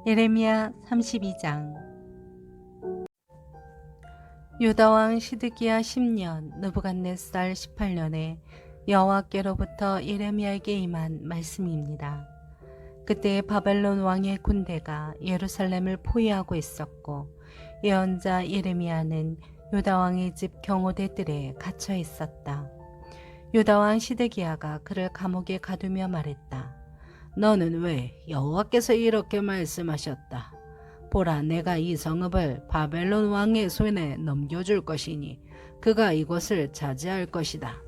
예레미야 32장. 유다왕 시드기야 10년 느부갓네살 18년에 여호와께로부터 예레미야에게 임한 말씀입니다. 그때 바벨론 왕의 군대가 예루살렘을 포위하고 있었고 예언자 예레미야는 유다왕의 집 경호대 뜰에 갇혀 있었다. 유다왕 시드기야가 그를 감옥에 가두며 말했다. 너는 왜 여호와께서 이렇게 말씀하셨다. 보라, 내가 이 성읍을 바벨론 왕의 손에 넘겨줄 것이니 그가 이곳을 차지할 것이다.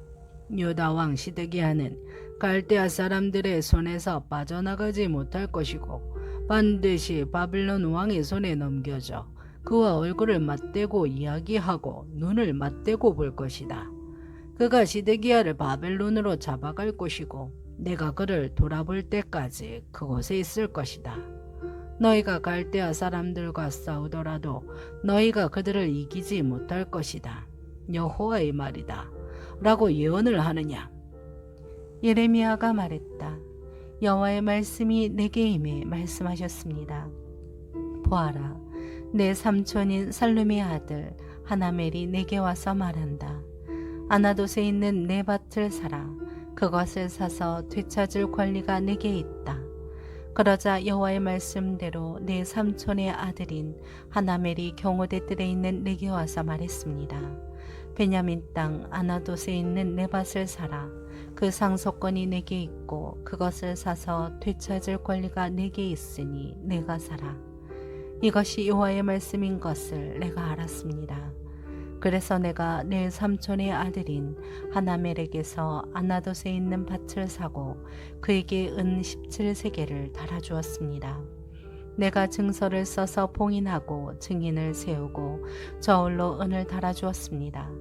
유다 왕 시드기야는 갈대아 사람들의 손에서 빠져나가지 못할 것이고 반드시 바벨론 왕의 손에 넘겨져 그와 얼굴을 맞대고 이야기하고 눈을 맞대고 볼 것이다. 그가 시드기야를 바벨론으로 잡아갈 것이고 내가 그를 돌아볼 때까지 그곳에 있을 것이다. 너희가 갈대아 사람들과 싸우더라도 너희가 그들을 이기지 못할 것이다. 여호와의 말이다. 라고 예언을 하느냐? 예레미야가 말했다. 여호와의 말씀이 내게 임해 말씀하셨습니다. 보아라, 내 삼촌인 살룸의 아들 하나멜이 내게 와서 말한다. 아나돗에 있는 내 밭을 사라. 그것을 사서 되찾을 권리가 내게 있다. 그러자 여호와의 말씀대로 내 삼촌의 아들인 하나멜이 경호대 뜰에 있는 내게 와서 말했습니다. 베냐민 땅 아나돗에 있는 내 밭을 사라. 그 상속권이 내게 있고 그것을 사서 되찾을 권리가 내게 있으니 내가 사라. 이것이 여호와의 말씀인 것을 내가 알았습니다. 그래서 내가 내 삼촌의 아들인 하나멜에게서 아나돗에 있는 밭을 사고 그에게 은 17세겔을 달아주었습니다. 내가 증서를 써서 봉인하고 증인을 세우고 저울로 은을 달아주었습니다.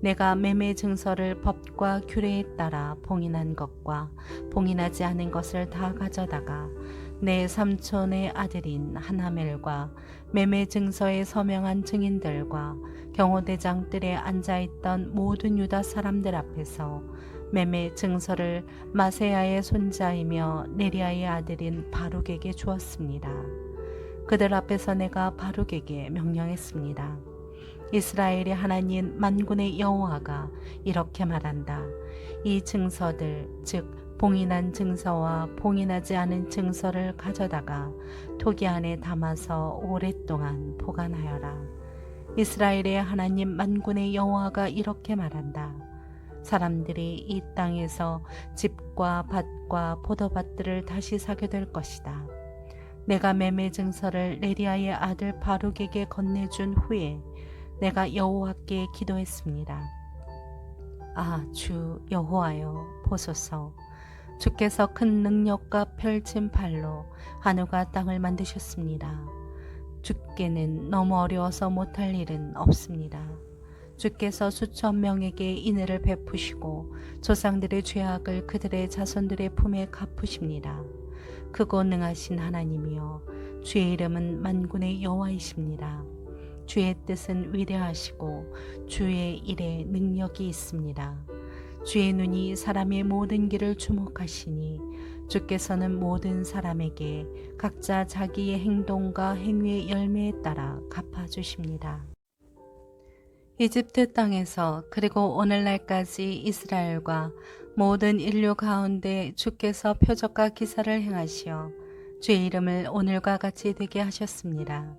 내가 매매 증서를 법과 규례에 따라 봉인한 것과 봉인하지 않은 것을 다 가져다가 내 삼촌의 아들인 하나멜과 매매 증서에 서명한 증인들과 경호대장들에 앉아있던 모든 유다 사람들 앞에서 매매 증서를 마세야의 손자이며 네리야의 아들인 바룩에게 주었습니다. 그들 앞에서 내가 바룩에게 명령했습니다. 이스라엘의 하나님 만군의 여호와가 이렇게 말한다. 이 증서들, 즉 봉인한 증서와 봉인하지 않은 증서를 가져다가 토기 안에 담아서 오랫동안 보관하여라. 이스라엘의 하나님 만군의 여호와가 이렇게 말한다. 사람들이 이 땅에서 집과 밭과 포도밭들을 다시 사게 될 것이다. 내가 매매 증서를 네리야의 아들 바룩에게 건네준 후에 내가 여호와께 기도했습니다. 아, 주 여호와여, 보소서. 주께서 큰 능력과 펼친 팔로 하늘과 땅을 만드셨습니다. 주께는 너무 어려워서 못할 일은 없습니다. 주께서 수천 명에게 인애를 베푸시고 조상들의 죄악을 그들의 자손들의 품에 갚으십니다. 크고 능하신 하나님이여, 주의 이름은 만군의 여호와이십니다. 주의 뜻은 위대하시고 주의 일에 능력이 있습니다. 주의 눈이 사람의 모든 길을 주목하시니 주께서는 모든 사람에게 각자 자기의 행동과 행위의 열매에 따라 갚아주십니다. 이집트 땅에서 그리고 오늘날까지 이스라엘과 모든 인류 가운데 주께서 표적과 기사를 행하시어 주의 이름을 오늘과 같이 되게 하셨습니다.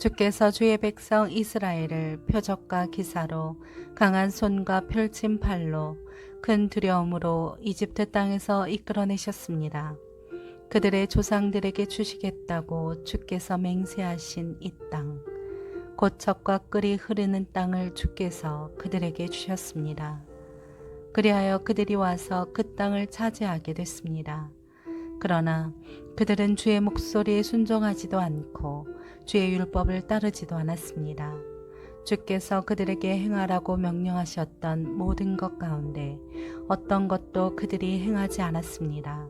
주께서 주의 백성 이스라엘을 표적과 기사로 강한 손과 펼친 팔로 큰 두려움으로 이집트 땅에서 이끌어내셨습니다. 그들의 조상들에게 주시겠다고 주께서 맹세하신 이 땅, 곧 젖과 꿀이 흐르는 땅을 주께서 그들에게 주셨습니다. 그리하여 그들이 와서 그 땅을 차지하게 됐습니다. 그러나 그들은 주의 목소리에 순종하지도 않고 주의 율법을 따르지도 않았습니다. 주께서 그들에게 행하라고 명령하셨던 모든 것 가운데 어떤 것도 그들이 행하지 않았습니다.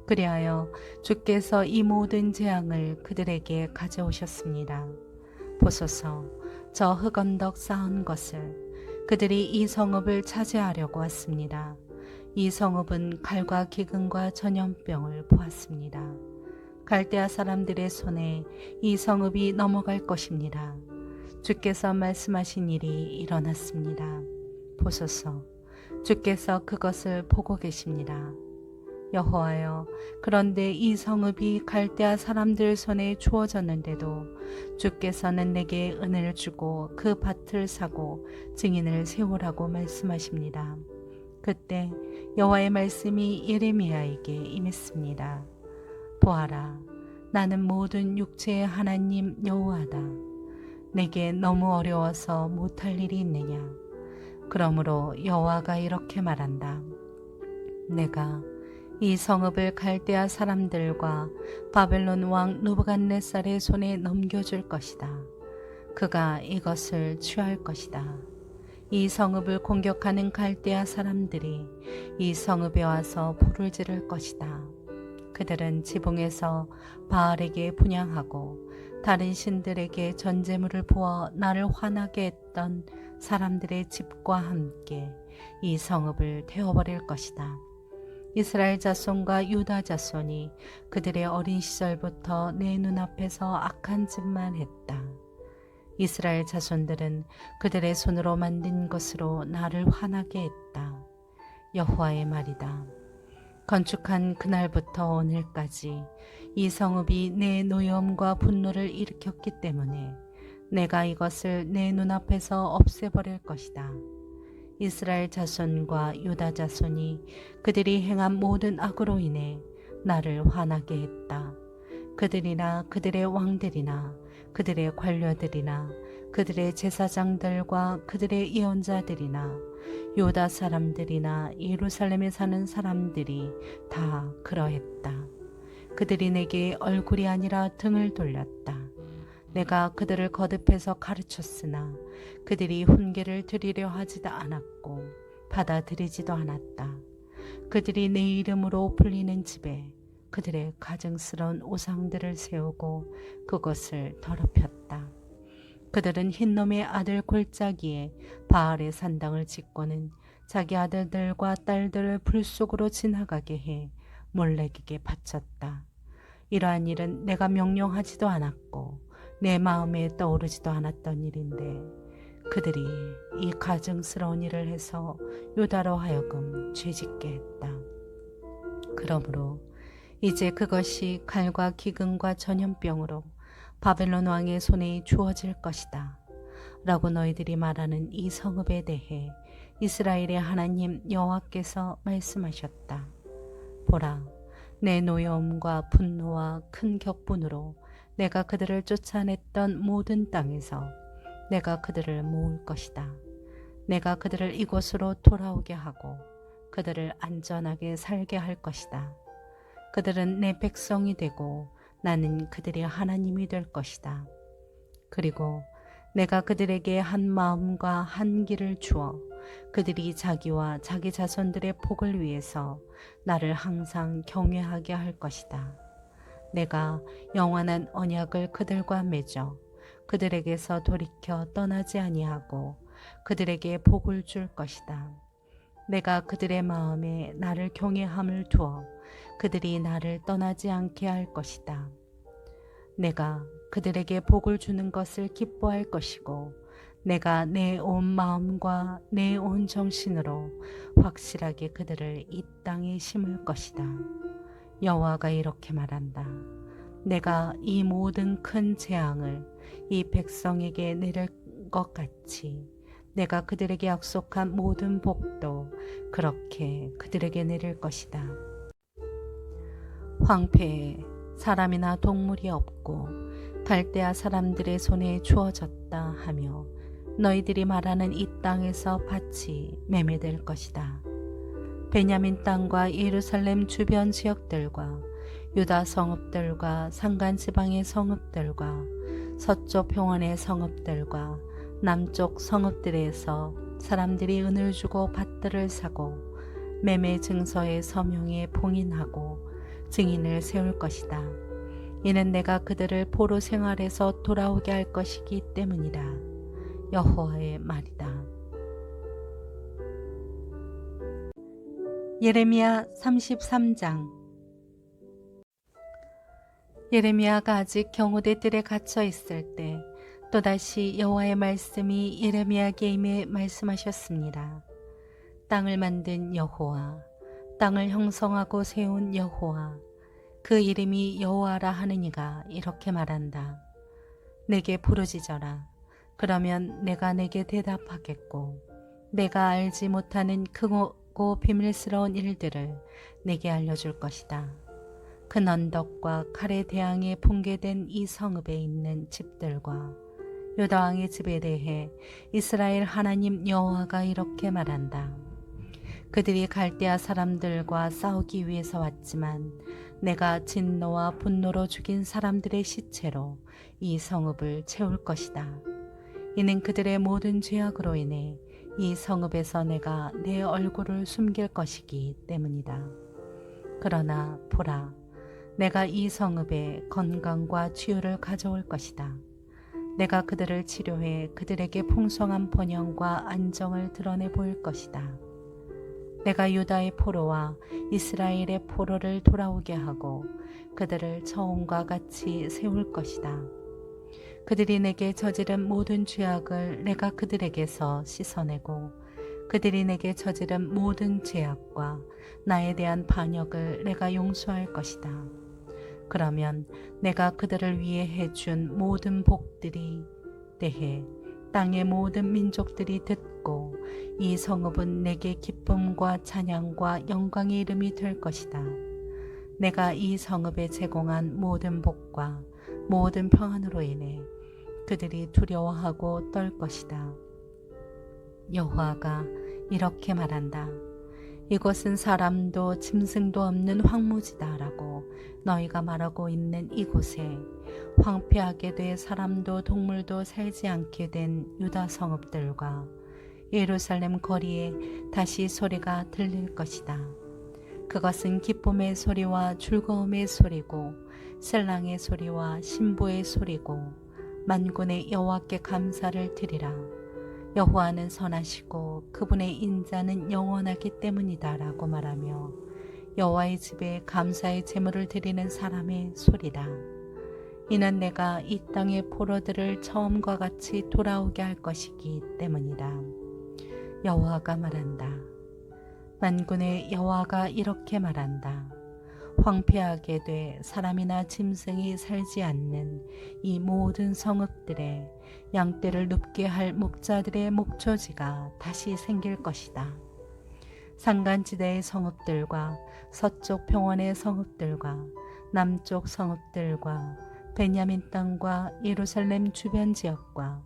그리하여 주께서 이 모든 재앙을 그들에게 가져오셨습니다. 보소서, 저 흙언덕 쌓은 것을 그들이 이 성읍을 차지하려고 왔습니다. 이 성읍은 칼과 기근과 전염병을 보았습니다. 갈대아 사람들의 손에 이 성읍이 넘어갈 것입니다. 주께서 말씀하신 일이 일어났습니다. 보소서, 주께서 그것을 보고 계십니다. 여호와여, 그런데 이 성읍이 갈대아 사람들 손에 주어졌는데도 주께서는 내게 은혜를 주고 그 밭을 사고 증인을 세우라고 말씀하십니다. 그때 여호와의 말씀이 예레미야에게 임했습니다. 보아라, 나는 모든 육체의 하나님 여호와다. 내게 너무 어려워서 못할 일이 있느냐? 그러므로 여호와가 이렇게 말한다. 내가 이 성읍을 갈대아 사람들과 바벨론 왕 느부갓네살의 손에 넘겨줄 것이다. 그가 이것을 취할 것이다. 이 성읍을 공격하는 갈대아 사람들이 이 성읍에 와서 불을 지를 것이다. 그들은 지붕에서 바알에게 분향하고 다른 신들에게 전제물을 부어 나를 화나게 했던 사람들의 집과 함께 이 성읍을 태워버릴 것이다. 이스라엘 자손과 유다 자손이 그들의 어린 시절부터 내 눈앞에서 악한 짓만 했다. 이스라엘 자손들은 그들의 손으로 만든 것으로 나를 화나게 했다. 여호와의 말이다. 건축한 그날부터 오늘까지 이 성읍이 내 노여움과 분노를 일으켰기 때문에 내가 이것을 내 눈앞에서 없애버릴 것이다. 이스라엘 자손과 유다 자손이 그들이 행한 모든 악으로 인해 나를 화나게 했다. 그들이나 그들의 왕들이나 그들의 관료들이나 그들의 제사장들과 그들의 예언자들이나 유다 사람들이나 예루살렘에 사는 사람들이 다 그러했다. 그들이 내게 얼굴이 아니라 등을 돌렸다. 내가 그들을 거듭해서 가르쳤으나 그들이 훈계를 드리려 하지도 않았고 받아들이지도 않았다. 그들이 내 이름으로 불리는 집에 그들의 가증스러운 우상들을 세우고 그것을 더럽혔다. 그들은 흰놈의 아들 골짜기에 바알의 산당을 짓고는 자기 아들들과 딸들을 불 속으로 지나가게 해 몰렉에게 바쳤다. 이러한 일은 내가 명령하지도 않았고 내 마음에 떠오르지도 않았던 일인데 그들이 이 가증스러운 일을 해서 유다로 하여금 죄짓게 했다. 그러므로 이제 그것이 칼과 기근과 전염병으로 바벨론 왕의 손에 주어질 것이다. 라고 너희들이 말하는 이 성읍에 대해 이스라엘의 하나님 여호와께서 말씀하셨다. 보라, 내 노여움과 분노와 큰 격분으로 내가 그들을 쫓아냈던 모든 땅에서 내가 그들을 모을 것이다. 내가 그들을 이곳으로 돌아오게 하고 그들을 안전하게 살게 할 것이다. 그들은 내 백성이 되고 나는 그들의 하나님이 될 것이다. 그리고 내가 그들에게 한 마음과 한 길을 주어 그들이 자기와 자기 자손들의 복을 위해서 나를 항상 경외하게 할 것이다. 내가 영원한 언약을 그들과 맺어 그들에게서 돌이켜 떠나지 아니하고 그들에게 복을 줄 것이다. 내가 그들의 마음에 나를 경외함을 두어 그들이 나를 떠나지 않게 할 것이다. 내가 그들에게 복을 주는 것을 기뻐할 것이고 내가 내 온 마음과 내 온 정신으로 확실하게 그들을 이 땅에 심을 것이다. 여호와가 이렇게 말한다. 내가 이 모든 큰 재앙을 이 백성에게 내릴 것 같이 내가 그들에게 약속한 모든 복도 그렇게 그들에게 내릴 것이다. 황폐해 사람이나 동물이 없고 갈대아 사람들의 손에 주어졌다 하며 너희들이 말하는 이 땅에서 밭이 매매될 것이다. 베냐민 땅과 예루살렘 주변 지역들과 유다 성읍들과 산간 지방의 성읍들과 서쪽 평원의 성읍들과 남쪽 성읍들에서 사람들이 은을 주고 밭들을 사고 매매 증서의 서명에 봉인하고 증인을 세울 것이다. 이는 내가 그들을 포로 생활에서 돌아오게 할 것이기 때문이다. 여호와의 말이다. 예레미야 33장. 예레미야가 아직 경호대 뜰에 갇혀 있을 때 또다시 여호와의 말씀이 예레미야에게 임해 말씀하셨습니다. 땅을 만든 여호와, 땅을 형성하고 세운 여호와, 그 이름이 여호와라 하느니가 이렇게 말한다. 내게 부르짖어라. 그러면 내가 내게 대답하겠고 내가 알지 못하는 크고 비밀스러운 일들을 내게 알려줄 것이다. 큰 언덕과 칼의 대항에 붕괴된 이 성읍에 있는 집들과 유다 왕의 집에 대해 이스라엘 하나님 여호와가 이렇게 말한다. 그들이 갈대아 사람들과 싸우기 위해서 왔지만 내가 진노와 분노로 죽인 사람들의 시체로 이 성읍을 채울 것이다. 이는 그들의 모든 죄악으로 인해 이 성읍에서 내가 내 얼굴을 숨길 것이기 때문이다. 그러나 보라, 내가 이 성읍에 건강과 치유를 가져올 것이다. 내가 그들을 치료해 그들에게 풍성한 번영과 안정을 드러내 보일 것이다. 내가 유다의 포로와 이스라엘의 포로를 돌아오게 하고 그들을 처음과 같이 세울 것이다. 그들이 내게 저지른 모든 죄악을 내가 그들에게서 씻어내고 그들이 내게 저지른 모든 죄악과 나에 대한 반역을 내가 용서할 것이다. 그러면 내가 그들을 위해 해준 모든 복들이 대해 땅의 모든 민족들이 듣고 이 성읍은 내게 기쁨과 찬양과 영광의 이름이 될 것이다. 내가 이 성읍에 제공한 모든 복과 모든 평안으로 인해 그들이 두려워하고 떨 것이다. 여호와가 이렇게 말한다. 이곳은 사람도 짐승도 없는 황무지다라고 너희가 말하고 있는 이곳에 황폐하게 돼 사람도 동물도 살지 않게 된 유다 성읍들과 예루살렘 거리에 다시 소리가 들릴 것이다. 그것은 기쁨의 소리와 즐거움의 소리고 신랑의 소리와 신부의 소리고 만군의 여호와께 감사를 드리라. 여호와는 선하시고 그분의 인자는 영원하기 때문이다 라고 말하며 여호와의 집에 감사의 제물을 드리는 사람의 소리다. 이는 내가 이 땅의 포로들을 처음과 같이 돌아오게 할 것이기 때문이다. 여호와가 말한다. 만군의 여호와가 이렇게 말한다. 황폐하게 돼 사람이나 짐승이 살지 않는 이 모든 성읍들에 양떼를 눕게 할 목자들의 목초지가 다시 생길 것이다. 산간지대의 성읍들과 서쪽 평원의 성읍들과 남쪽 성읍들과 베냐민 땅과 예루살렘 주변 지역과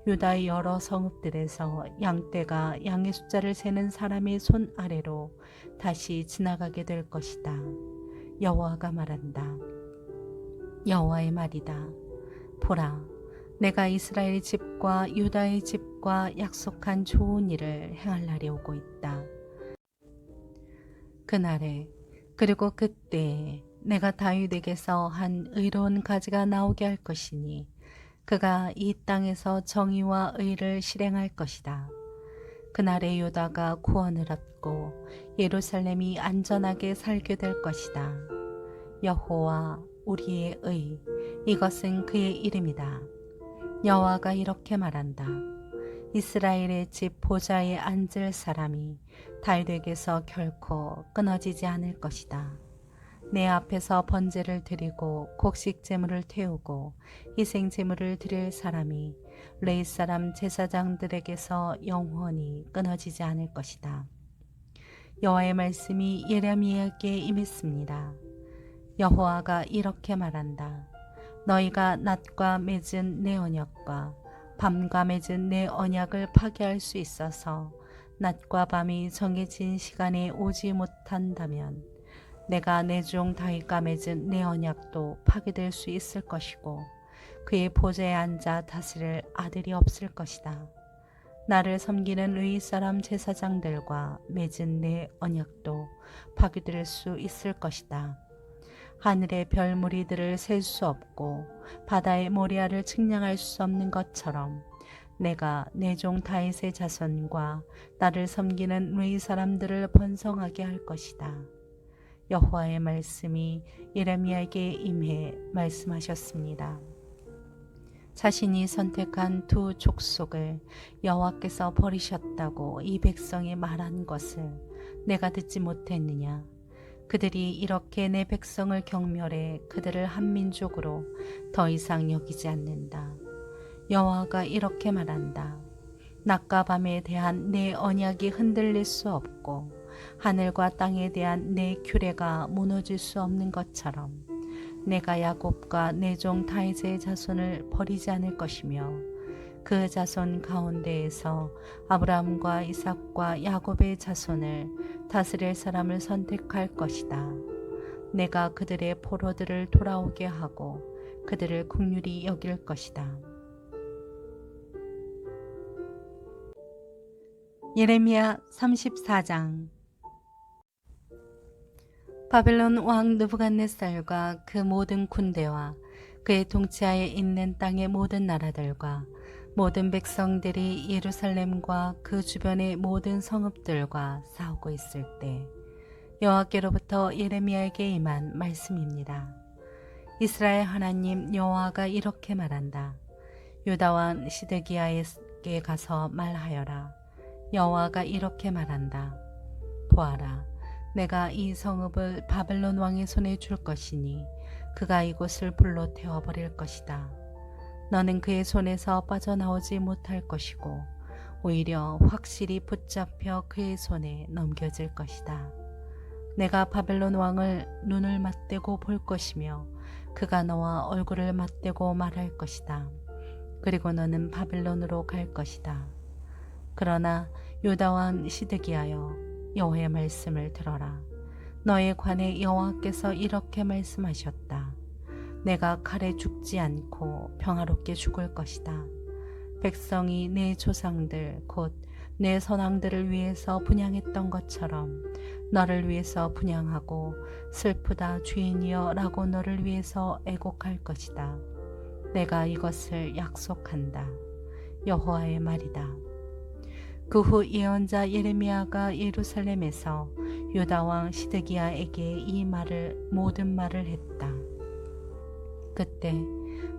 유다의 여러 성읍들에서 양떼가 양의 숫자를 세는 사람의 손 아래로 다시 지나가게 될 것이다. 여호와가 말한다. 여호와의 말이다. 보라, 내가 이스라엘 집과 유다의 집과 약속한 좋은 일을 행할 날이 오고 있다. 그날에 그리고 그때에 내가 다윗에게서 한 의로운 가지가 나오게 할 것이니 그가 이 땅에서 정의와 의를 실행할 것이다. 그날에 유다가 구원을 얻고 예루살렘이 안전하게 살게 될 것이다. 여호와 우리의 의, 이것은 그의 이름이다. 여호와가 이렇게 말한다. 이스라엘의 집 보좌에 앉을 사람이 다윗에게서 결코 끊어지지 않을 것이다. 내 앞에서 번제를 드리고 곡식 제물을 태우고 희생 제물을 드릴 사람이 레위 사람 제사장들에게서 영원히 끊어지지 않을 것이다. 여호와의 말씀이 예레미야에게 임했습니다. 여호와가 이렇게 말한다. 너희가 낮과 맺은 내 언약과 밤과 맺은 내 언약을 파괴할 수 있어서 낮과 밤이 정해진 시간에 오지 못한다면 내가 내 종 다윗과 맺은 내 언약도 파괴될 수 있을 것이고 그의 보좌에 앉아 다스릴 아들이 없을 것이다. 나를 섬기는 레위 사람 제사장들과 맺은 내 언약도 파괴될 수 있을 것이다. 하늘의 별 무리들을 셀 수 없고 바다의 모리아를 측량할 수 없는 것처럼 내가 내 종 다윗의 자손과 나를 섬기는 레위 사람들을 번성하게 할 것이다. 여호와의 말씀이 예레미야에게 임해 말씀하셨습니다. 자신이 선택한 두 족속을 여호와께서 버리셨다고 이 백성이 말한 것을 내가 듣지 못했느냐? 그들이 이렇게 내 백성을 경멸해 그들을 한 민족으로 더 이상 여기지 않는다. 여호와가 이렇게 말한다. 낮과 밤에 대한 내 언약이 흔들릴 수 없고 하늘과 땅에 대한 내 규례가 무너질 수 없는 것처럼 내가 야곱과 내 종 다윗의 자손을 버리지 않을 것이며 그 자손 가운데에서 아브라함과 이삭과 야곱의 자손을 다스릴 사람을 선택할 것이다. 내가 그들의 포로들을 돌아오게 하고 그들을 긍휼히 여길 것이다. 예레미야 34장. 바벨론 왕 느부갓네살과 그 모든 군대와 그의 통치하에 있는 땅의 모든 나라들과 모든 백성들이 예루살렘과 그 주변의 모든 성읍들과 싸우고 있을 때 여호와께로부터 예레미야에게 임한 말씀입니다. 이스라엘 하나님 여호와가 이렇게 말한다. 유다 왕 시드기야에게 가서 말하여라. 여호와가 이렇게 말한다. 보아라, 내가 이 성읍을 바벨론 왕의 손에 줄 것이니 그가 이곳을 불로 태워버릴 것이다. 너는 그의 손에서 빠져나오지 못할 것이고 오히려 확실히 붙잡혀 그의 손에 넘겨질 것이다. 내가 바벨론 왕을 눈을 맞대고 볼 것이며 그가 너와 얼굴을 맞대고 말할 것이다. 그리고 너는 바벨론으로 갈 것이다. 그러나 유다 왕 시드기야여, 여호와의 말씀을 들어라. 너에 관해 여호와께서 이렇게 말씀하셨다. 내가 칼에 죽지 않고 평화롭게 죽을 것이다. 백성이 내 조상들 곧 내 선왕들을 위해서 분향했던 것처럼 너를 위해서 분향하고 슬프다 주인이여 라고 너를 위해서 애곡할 것이다. 내가 이것을 약속한다. 여호와의 말이다. 그 후 예언자 예레미야가 예루살렘에서 유다 왕 시드기야에게 이 모든 말을 했다. 그때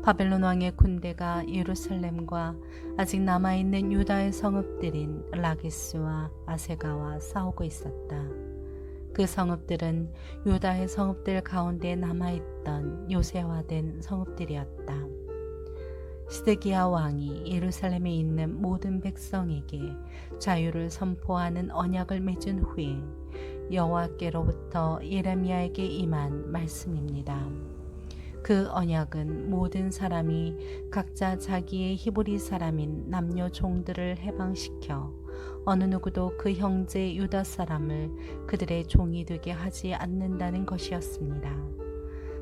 바벨론 왕의 군대가 예루살렘과 아직 남아있는 유다의 성읍들인 라기스와 아세가와 싸우고 있었다. 그 성읍들은 유다의 성읍들 가운데 남아있던 요새화된 성읍들이었다. 시드기야 왕이 예루살렘에 있는 모든 백성에게 자유를 선포하는 언약을 맺은 후에 여호와께로부터 예레미야에게 임한 말씀입니다. 그 언약은 모든 사람이 각자 자기의 히브리 사람인 남녀 종들을 해방시켜 어느 누구도 그 형제 유다 사람을 그들의 종이 되게 하지 않는다는 것이었습니다.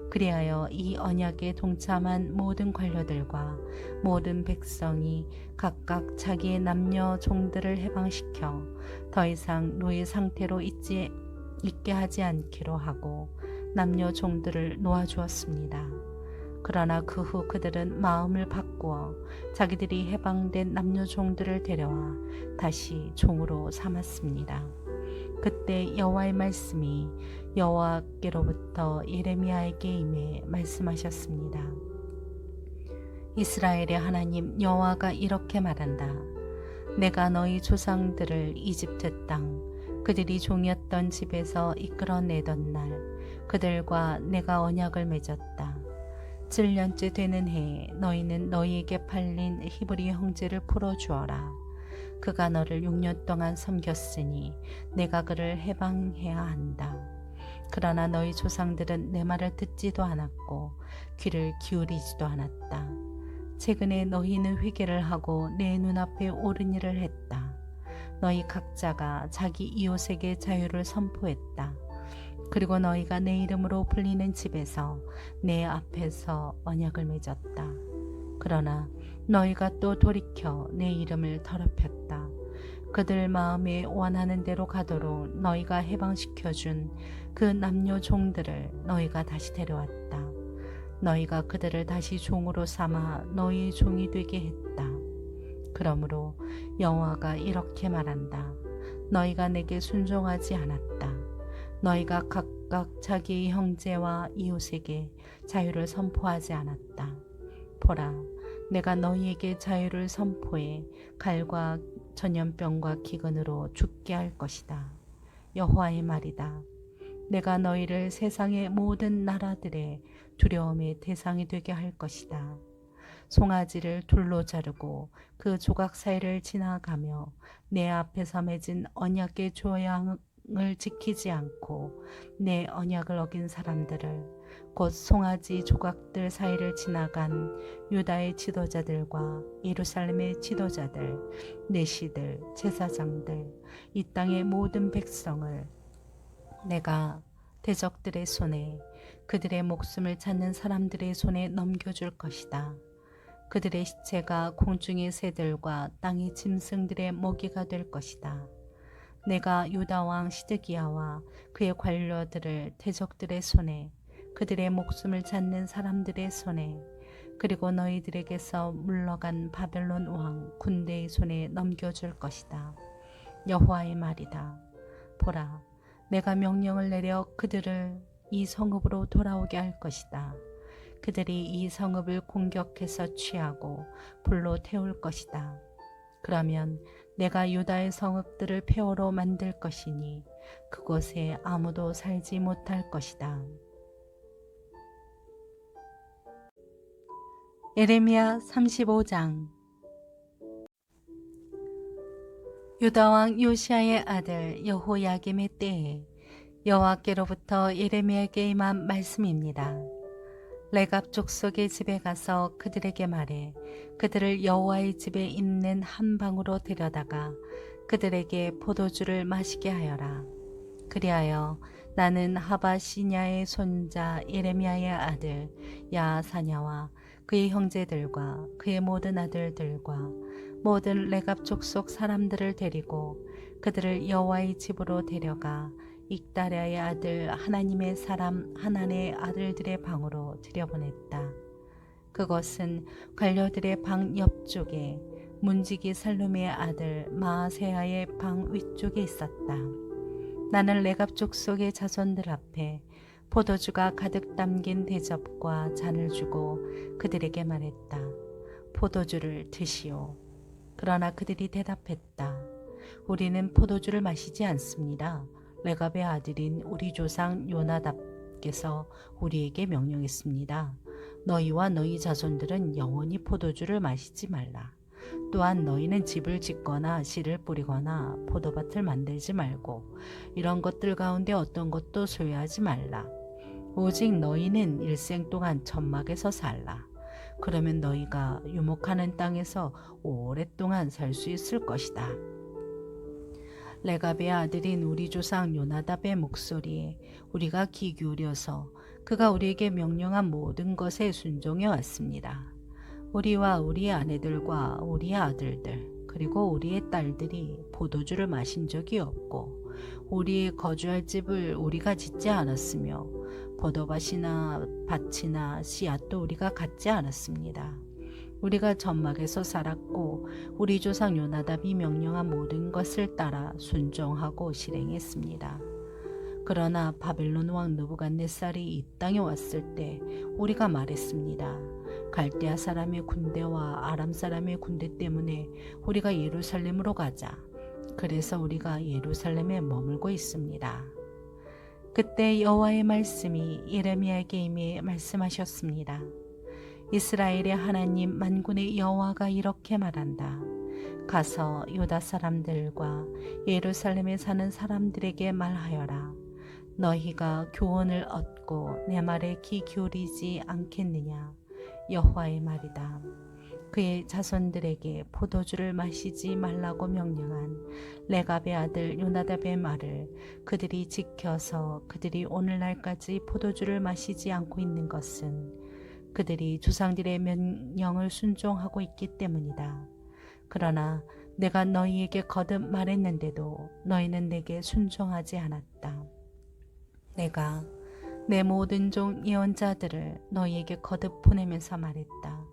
그리하여 이 언약에 동참한 모든 관료들과 모든 백성이 각각 자기의 남녀 종들을 해방시켜 더 이상 노예 상태로 있게 하지 않기로 하고 남녀 종들을 놓아주었습니다. 그러나 그 후 그들은 마음을 바꾸어 자기들이 해방된 남녀 종들을 데려와 다시 종으로 삼았습니다. 그때 여호와의 말씀이 여호와께로부터 예레미야에게 임해 말씀하셨습니다. 이스라엘의 하나님 여호와가 이렇게 말한다. 내가 너희 조상들을 이집트 땅 그들이 종이었던 집에서 이끌어내던 날 그들과 내가 언약을 맺었다. 7년째 되는 해에 너희는 너희에게 팔린 히브리 형제를 풀어주어라. 그가 너를 6년 동안 섬겼으니 내가 그를 해방해야 한다. 그러나 너희 조상들은 내 말을 듣지도 않았고 귀를 기울이지도 않았다. 최근에 너희는 회개를 하고 내 눈앞에 옳은 일을 했다. 너희 각자가 자기 이웃에게 자유를 선포했다. 그리고 너희가 내 이름으로 불리는 집에서 내 앞에서 언약을 맺었다. 그러나 너희가 또 돌이켜 내 이름을 더럽혔다. 그들 마음에 원하는 대로 가도록 너희가 해방시켜준 그 남녀 종들을 너희가 다시 데려왔다. 너희가 그들을 다시 종으로 삼아 너희의 종이 되게 했다. 그러므로 여호와가 이렇게 말한다. 너희가 내게 순종하지 않았다. 너희가 각각 자기의 형제와 이웃에게 자유를 선포하지 않았다. 보라, 내가 너희에게 자유를 선포해 칼과 전염병과 기근으로 죽게 할 것이다. 여호와의 말이다. 내가 너희를 세상의 모든 나라들의 두려움의 대상이 되게 할 것이다. 송아지를 둘로 자르고 그 조각 사이를 지나가며 내 앞에서 맺은 언약의 조항을 지키지 않고 내 언약을 어긴 사람들을, 곧 송아지 조각들 사이를 지나간 유다의 지도자들과 예루살렘의 지도자들, 내시들, 제사장들, 이 땅의 모든 백성을 내가 대적들의 손에, 그들의 목숨을 찾는 사람들의 손에 넘겨줄 것이다. 그들의 시체가 공중의 새들과 땅의 짐승들의 먹이가 될 것이다. 내가 유다 왕 시드기야와 그의 관료들을 대적들의 손에, 그들의 목숨을 찾는 사람들의 손에, 그리고 너희들에게서 물러간 바벨론 왕 군대의 손에 넘겨줄 것이다. 여호와의 말이다. 보라, 내가 명령을 내려 그들을 이 성읍으로 돌아오게 할 것이다. 그들이 이 성읍을 공격해서 취하고 불로 태울 것이다. 그러면 내가 유다의 성읍들을 폐허로 만들 것이니 그곳에 아무도 살지 못할 것이다. 예레미야 35장. 유다 왕 요시야의 아들 여호야김의 때에 여호와께로부터 예레미야에게 임한 말씀입니다. 레갑 족속의 집에 가서 그들에게 말해 그들을 여호와의 집에 있는 한 방으로 데려다가 그들에게 포도주를 마시게 하여라. 그리하여 나는 하바시냐의 손자 예레미야의 아들 야사냐와 그의 형제들과 그의 모든 아들들과 모든 레갑 족속 사람들을 데리고 그들을 여호와의 집으로 데려가 익다랴의 아들 하나님의 사람 하난의 아들들의 방으로 들여보냈다. 그것은 관료들의 방 옆쪽에 문지기 살룸의 아들 마아세야의 방 위쪽에 있었다. 나는 레갑 족속의 자손들 앞에 포도주가 가득 담긴 대접과 잔을 주고 그들에게 말했다. 포도주를 드시오. 그러나 그들이 대답했다. 우리는 포도주를 마시지 않습니다. 레갑의 아들인 우리 조상 요나답께서 우리에게 명령했습니다. 너희와 너희 자손들은 영원히 포도주를 마시지 말라. 또한 너희는 집을 짓거나 씨를 뿌리거나 포도밭을 만들지 말고 이런 것들 가운데 어떤 것도 소유하지 말라. 오직 너희는 일생 동안 천막에서 살라. 그러면 너희가 유목하는 땅에서 오랫동안 살 수 있을 것이다. 레갑의 아들인 우리 조상 요나답의 목소리에 우리가 귀 기울여서 그가 우리에게 명령한 모든 것에 순종해 왔습니다. 우리와 우리의 아내들과 우리의 아들들 그리고 우리의 딸들이 포도주를 마신 적이 없고 우리의 거주할 집을 우리가 짓지 않았으며 포도밭이나 밭이나 씨앗도 우리가 갖지 않았습니다. 우리가 전막에서 살았고 우리 조상 요나답이 명령한 모든 것을 따라 순종하고 실행했습니다. 그러나 바벨론 왕 느부갓네살이 이 땅에 왔을 때 우리가 말했습니다. 갈대아 사람의 군대와 아람 사람의 군대 때문에 우리가 예루살렘으로 가자. 그래서 우리가 예루살렘에 머물고 있습니다. 그때 여호와의 말씀이 예레미야에게 임해 말씀하셨습니다. 이스라엘의 하나님 만군의 여호와가 이렇게 말한다. 가서 유다 사람들과 예루살렘에 사는 사람들에게 말하여라. 너희가 교훈을 얻고 내 말에 귀 기울이지 않겠느냐. 여호와의 말이다. 그의 자손들에게 포도주를 마시지 말라고 명령한 레갑의 아들 요나답의 말을 그들이 지켜서 그들이 오늘날까지 포도주를 마시지 않고 있는 것은 그들이 조상들의 명령을 순종하고 있기 때문이다. 그러나 내가 너희에게 거듭 말했는데도 너희는 내게 순종하지 않았다. 내가 내 모든 종 예언자들을 너희에게 거듭 보내면서 말했다.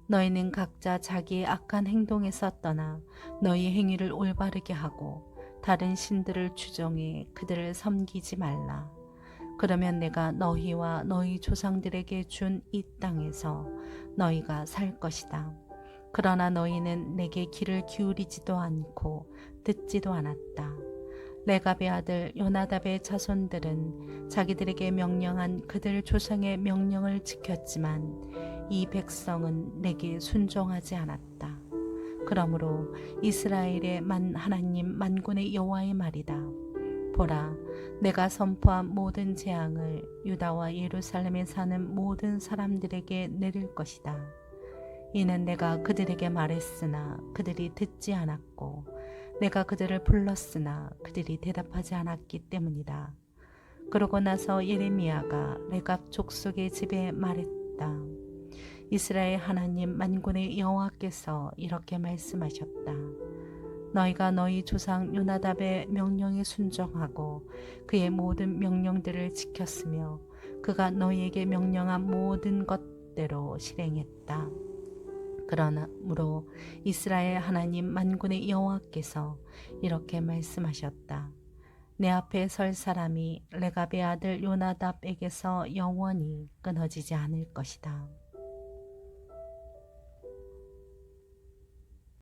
너희는 각자 자기의 악한 행동에서 떠나 너희 행위를 올바르게 하고 다른 신들을 추종해 그들을 섬기지 말라. 그러면 내가 너희와 너희 조상들에게 준 이 땅에서 너희가 살 것이다. 그러나 너희는 내게 귀를 기울이지도 않고 듣지도 않았다. 레갑의 아들 요나답의 자손들은 자기들에게 명령한 그들 조상의 명령을 지켰지만 이 백성은 내게 순종하지 않았다. 그러므로 이스라엘의 하나님 만군의 여호와의 말이다. 보라, 내가 선포한 모든 재앙을 유다와 예루살렘에 사는 모든 사람들에게 내릴 것이다. 이는 내가 그들에게 말했으나 그들이 듣지 않았고 내가 그들을 불렀으나 그들이 대답하지 않았기 때문이다. 그러고 나서 예레미야가 레갑 족속의 집에 말했다. 이스라엘 하나님 만군의 여호와께서 이렇게 말씀하셨다. 너희가 너희 조상 요나답의 명령에 순종하고 그의 모든 명령들을 지켰으며 그가 너희에게 명령한 모든 것대로 실행했다. 그러므로 이스라엘 하나님 만군의 여호와께서 이렇게 말씀하셨다. 내 앞에 설 사람이 레갑의 아들 요나답에게서 영원히 끊어지지 않을 것이다.